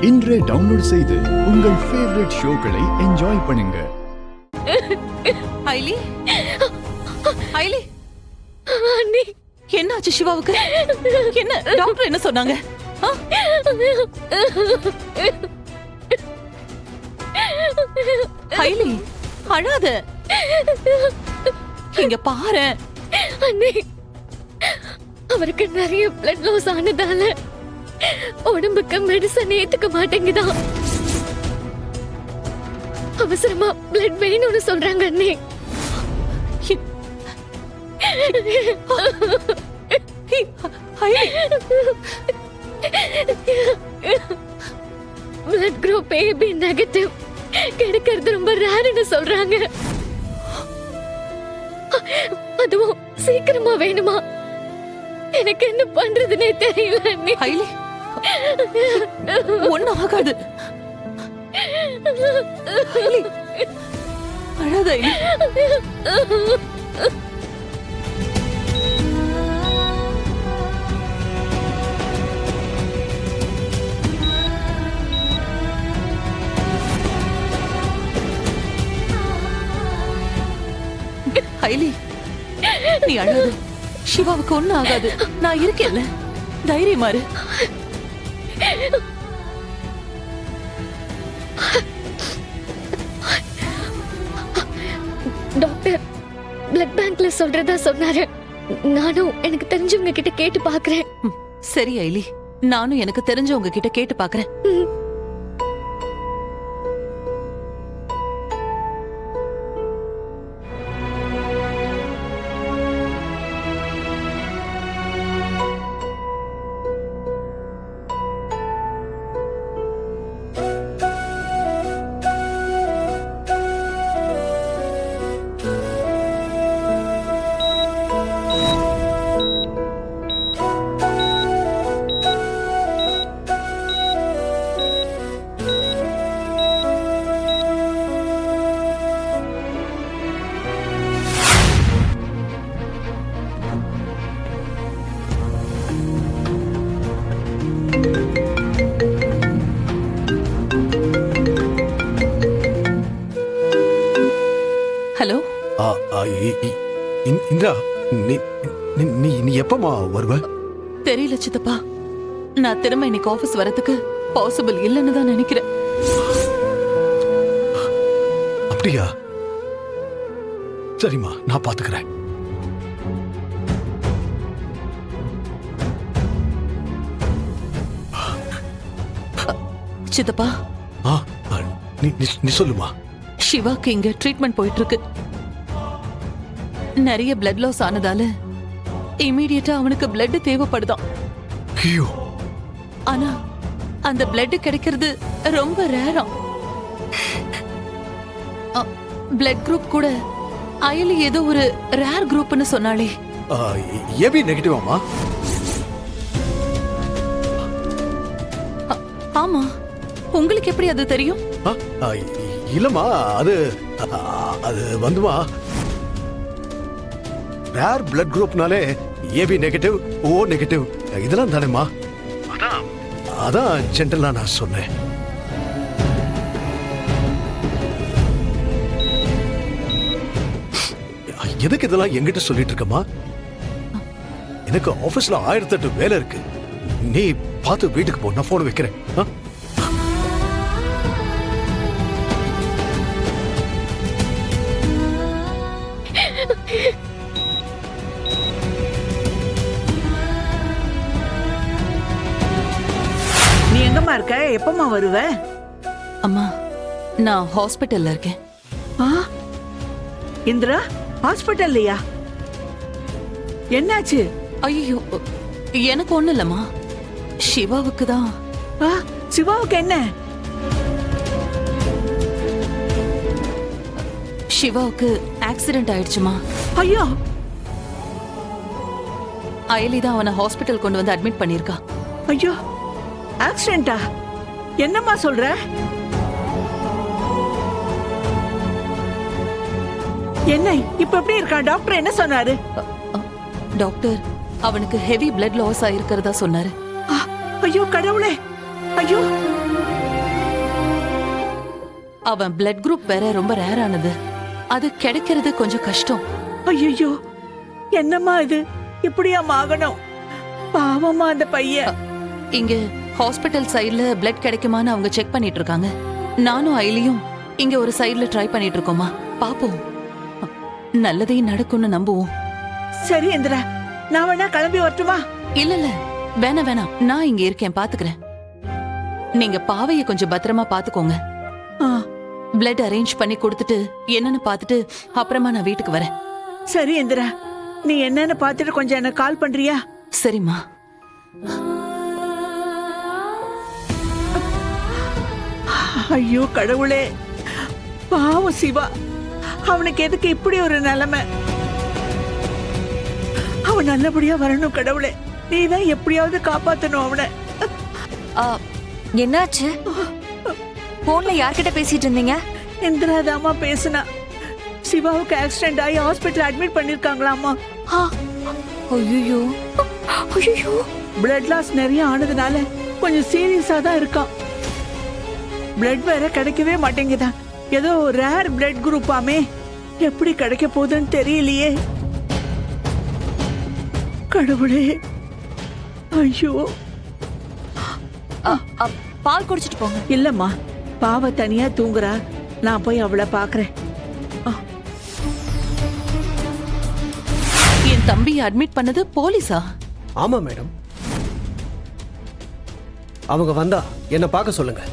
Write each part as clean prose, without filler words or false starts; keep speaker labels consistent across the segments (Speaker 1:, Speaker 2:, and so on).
Speaker 1: இன்றே டவுன்லோட் செய்து உங்கள் ஃபேவரட் ஷோக்களை என்ஜாய் பண்ணுங்க.
Speaker 2: ஐலி, ஐலி, அண்ணி, என்னாச்சு சிவாவுக்கு? என்ன டாக்டர் என்ன சொன்னாங்க? ஐலி, அழாத. இங்க பாரு
Speaker 3: அண்ணே, அவருக்கு நிறைய பிளட் லாஸ் ஆனதால உடம்புக்கு மெடிசன் ஏத்துக்க மாட்டேங்குதான். அவசரமா பிளட் வேணும்னு சொல்றாங்க அண்ணே. பிளட் குரூப் AB நெகட்டிவ் கிடைக்கிறது ரொம்ப ரேர்னு சொல்றாங்க. அதுவும் சீக்கிரமா வேணுமா? எனக்கு என்ன பண்றதுன்னே தெரியல அண்ணே.
Speaker 2: ஐலி, ஒண்ணும் ஆகாது. ஐலி, அழாத ஐலி. ஐலி, நீ அழாத. சிவாவுக்கு ஒண்ணும் ஆகாது. நான் இருக்கேன்ல, தைரியமா இரு.
Speaker 3: டாக்டர் பிளட் பேங்க்ல சொல்றதா சொன்னாரு. நானும் எனக்கு தெரிஞ்சவங்க கிட்ட கேட்டு பாக்குறேன்.
Speaker 2: சரி ஐலி, நானும் எனக்கு தெரிஞ்சவங்க கிட்ட கேட்டு பாக்குறேன். ஹலோ.
Speaker 4: இந்திரா, நீ எப்பமா வருவ?
Speaker 2: தெரியல சித்தப்பா. நான் திரும்ப இன்னைக்கு ஆபீஸ் வரதுக்கு பாசிபிள் இல்லைன்னு தான் நினைக்கிறேன்.
Speaker 4: அப்படியா? சரிம்மா, நான் பாத்துக்கிறேன்.
Speaker 2: சித்தப்பா,
Speaker 4: நீ சொல்லுமா.
Speaker 2: சிவாக்கு இங்க ட்ரீட்மெண்ட் போயிட்டு இருக்கு. நிறைய பிளட் லாஸ் ஆனதால இமீடியட்டா அவனுக்கு பிளட் தேவைப்படுதாம்.
Speaker 4: ஐயோ.
Speaker 2: ஆனா அந்த பிளட் கிடைக்கிறது ரொம்ப ரேராம். பிளட் குரூப் கூட அயலி ஏதோ ஒரு ரேர் குரூப்னு சொன்னாலே.
Speaker 4: AB நெகட்டிவாமா?
Speaker 2: ஆமா, உங்களுக்கு எப்படி அது தெரியும்?
Speaker 4: இல்லம்மா, அது வந்துமா, ரேர் பிளட் குரூப்னாலே AB நெகட்டிவ், O நெகட்டிவ் இதெல்லாம் தானேம்மா. அதான் ஜென்ரலா நான் சொன்னேன். எதுக்கு இதெல்லாம் என்கிட்ட சொல்லிட்டு இருக்கமா? எனக்கு ஆபீஸ்ல 1008 வேலை இருக்கு. நீ பார்த்து வீட்டுக்கு போ, நான் போன் வைக்கிறேன்.
Speaker 5: நீ எங்கம்மா இருக்க? எப்பமா வருவ?
Speaker 2: அம்மா, நான் ஹாஸ்பிட்டல்ல இருக்கேன்.
Speaker 5: இந்திரா, ஹாஸ்பிட்டல்லையா? என்னாச்சு?
Speaker 2: ஐயோ, எனக்கு ஒண்ணு இல்லம்மா, சிவாவுக்கு தான்.
Speaker 5: சிவாவுக்கு என்ன?
Speaker 2: சிவாவுக்கு ஆக்சிடென்ட் ஆயிடுச்சுமா.
Speaker 5: ஐயோ.
Speaker 2: அயலி தான் அவனை ஹாஸ்பிட்டல் கொண்டு வந்து அட்மிட் பண்ணிருக்கா.
Speaker 5: ஐயோ, ஆக்சிடென்டா? என்னம்மா சொல்ற? என்ன இப்ப எப்படி இருக்கா? டாக்டர் என்ன சொன்னாரு?
Speaker 2: டாக்டர் அவனுக்கு ஹெவி பிளட் லாஸ் ஆயிருக்கிறதா சொன்னாரு.
Speaker 5: ஐயோ கடவுளே, ஐயோ.
Speaker 2: அவன் பிளட் குரூப் வேற ரொம்ப ரேர் ஆனது. அது கிடைக்கிறது கொஞ்சம் கஷ்டம்.
Speaker 5: ஐயோ, என்னம்மா இது? இப்படியாம்மா ஆகணும்? பாவமா அந்த பையன்.
Speaker 2: இங்க ஹாஸ்பிட்டல் சைடுல பிளட் கிடைக்குமான்னு அவங்க செக் பண்ணிட்டு இருக்காங்க. நானும் ஐலியும் இங்க ஒரு சைடுல ட்ரை பண்ணிட்டு இருக்கோமா. பாப்போம், நல்லதே நடக்கும்னு நம்புவோம்.
Speaker 5: சரி இந்திரா, நான் வேணா கிளம்பி வரட்டுமா?
Speaker 2: இல்ல இல்ல, வேணாம் வேணாம், நான் இங்க இருக்கேன், பாத்துக்கிறேன். நீங்க பாவைய கொஞ்சம் பத்திரமா பாத்துக்கோங்க.
Speaker 5: ஆ,
Speaker 2: பிளட் அரேஞ்ச் பண்ணி கொடுத்துட்டு என்னன்னு பாத்துட்டு அப்புறமா நான் வீட்டுக்கு வரேன்.
Speaker 5: சரி இந்திரா, நீ என்னன்னு பாத்துட்டு கொஞ்சம் எனக்கு கால் பண்றியா?
Speaker 2: சரிம்மா.
Speaker 5: ஐயோ கடவுளே, பாவம் சிவா, அவனுக்கு எதுக்கு இப்படி ஒரு நிலைமை? அவன் நல்லபடியா வரணும் கடவுளே, நீதான் எப்படியாவது காப்பாத்தணும் அவனை.
Speaker 6: என்னாச்சு? போன்ல யார்கிட்ட பேசிட்டு இருந்தீங்க?
Speaker 5: இந்திரா தாமா பேசுனா. சிவாவுக்கு ஆக்சிடென்ட் ஆகி ஹாஸ்பிட்டல் அட்மிட் பண்ணிருக்காங்களாமா.
Speaker 6: ஐயோ ஐயோ,
Speaker 5: பிளட் லாஸ் நிறைய ஆனதுனால கொஞ்சம் சீரியஸா தான் இருக்கான். பிளட் வேற கிடைக்கவே மாட்டேங்குதான். ஏதோ ரேர் பிளட் குரூப்பாமே, எப்படி கிடைக்க போகுதுன்னு தெரியலையே. கடவுளே, ஐயோ.
Speaker 6: பால் குடிச்சிட்டு போங்க.
Speaker 5: இல்லம்மா, பாவ தனியா தூங்குறா, நான் போய் அவளை பாக்குறேன்.
Speaker 2: என் தம்பியை அட்மிட் பண்ணது போலீஸா?
Speaker 7: ஆமா மேடம். அவங்க வந்தா என்ன பார்க்க சொல்லுங்க.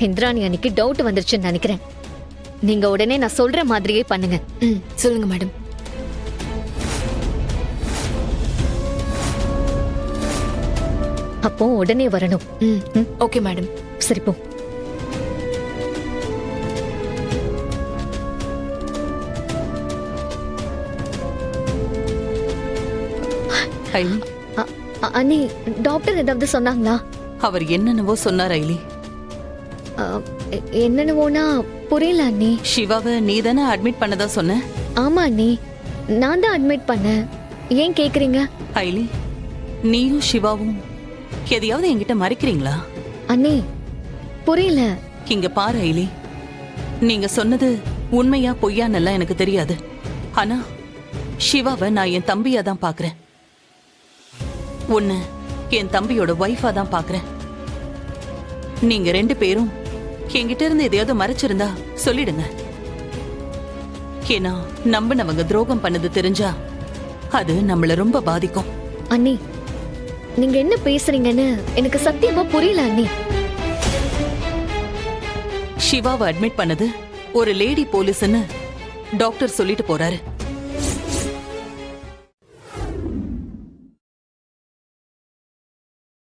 Speaker 3: இந்திராணி அன்னைக்கு டவுட் வந்துருச்சுன்னு நினைக்கிறேன். நீங்க உடனே நான் சொல்ற மாதிரியே பண்ணுங்க.
Speaker 6: சொல்லுங்க மேடம்.
Speaker 3: அப்போ உடனே வரணும்.
Speaker 6: Okay madam.
Speaker 3: சரி போ.
Speaker 2: ஐலி,
Speaker 3: அண்ணி, டாக்டர் ஏதாவது சொன்னாங்களா?
Speaker 2: அவர் என்னென்னவோ சொன்னார் ஐலி.
Speaker 3: என்னென்னவோனா புரியல அண்ணி.
Speaker 2: சிவாவை நீ தானே அட்மிட் பண்ணதா சொன்ன?
Speaker 3: ஆமா அண்ணி, நான் தான் அட்மிட் பண்ணேன். ஏன் கேக்குறீங்க?
Speaker 2: ஐலி, நீயும் சிவாவும் எதையாவது என்கிட்ட மறைக்கிறீங்களா?
Speaker 3: அண்ணி புரியல.
Speaker 2: இங்க பாரு ஐலி, நீங்க சொன்னது உண்மையா பொய்யானெல்லாம் எனக்கு தெரியாது. ஆனா சிவாவை நான் என் தம்பியா தான் பாக்குறேன். உன்னை என் தம்பியோட ஒய்ஃபா தான் பாக்குறேன். நீங்க ரெண்டு பேரும் என்கிட்ட இருந்து எதையாவது மறைச்சிருந்தா சொல்லிடுங்க. ஏன்னா நம்பினவங்க துரோகம் பண்ணது தெரிஞ்சா அது நம்மள ரொம்ப பாதிக்கும்.
Speaker 3: அண்ணி, நீங்க என்ன பேசுறீங்கன்னு எனக்கு சத்தியமா புரியல அண்ணி.
Speaker 2: சிவாவை அட்மிட் பண்ணது ஒரு லேடி போலீஸ்னு டாக்டர் சொல்லிட்டு போறாரு.